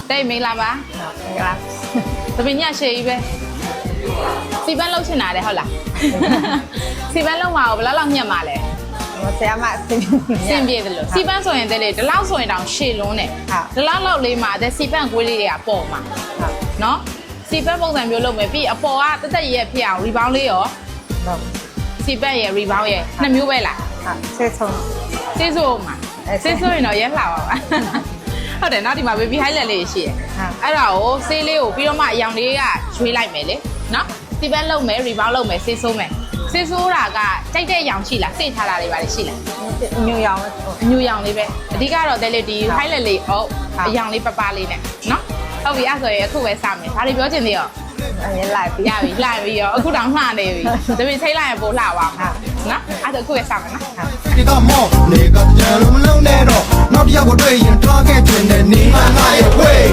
တိတ်မင်းလာပါသမီးညရှေးကြီးပဲစီပန်းလောက်ချင်တာတဲ့ဟုတ်လားစီပန်းလောက်မှာဘယ်လောက်ညက်မှာလဲဆရာမစင်ပြေတယ်လို့စီပန်းဆိုရင်တဲ့လေဒီလောက်ဆိုရင်တောင်ရှေ့လုံးနဲ့ဒီလောက်လေးမှာတဲ့စီပန်းကွေးလေးတွေကပေါ်မှာနော်စီပန်းပုံစံမျိုးလုပ်မယ်ပြီးအပေါ်ကတက်ရဲဖြစ်အောင် rebound လေးရောစီပန်းရဲ့ rebound ရဲ့နှစ်မျိုးပဲလားဆေးဆုံးဆေးဆိုမှာဆေးဆိုရင်တော့ရဲလှပါပါဟုတ်တယ်နော်ဒီမှာ baby highlight လေးရှိရဲ့အဲ့ဒါကိုဆေးလေးကိုပြီးတော့မှအရောင်လေးကရွေးလိုက်မယ်လေနော်စီပန်းလုပ်မယ် rebound လုပ်မယ်ဆေးဆိုးမယ်ဆေးဆိုးတာကကြိုက်တဲ့အရောင်ရှိလားစိတ်ထားတာတွေပါလေရှိလားညူရောင်ညူရောင်လေးပဲအဓိကတော့တဲလေးဒီ highlight လေးဟုတ်အရောင်လေးပပလေးနဲ့နော်ဟုတ်ပြီအဲ့ဆိုရင်အခုပဲစမယ်ဒါတွေပြောချင်သေးရောအဲ့လိုက်ပြီရပြီလှပြီရောအခုတောင်လှနေပြီဒါပေမဲ့ထိတ်လိုက်ရင်ပိုလှသွားမှာနော်အဲ့ဒါအခုပဲစမယ်နော်ဒီကမောနေကကြံလုံးလုံးနဲ့တော့နောက်တစ်ယောက်ကိုတွေ့ရင်တွားခဲ့တွင်တဲ့နေမငါရဲ့ဝေး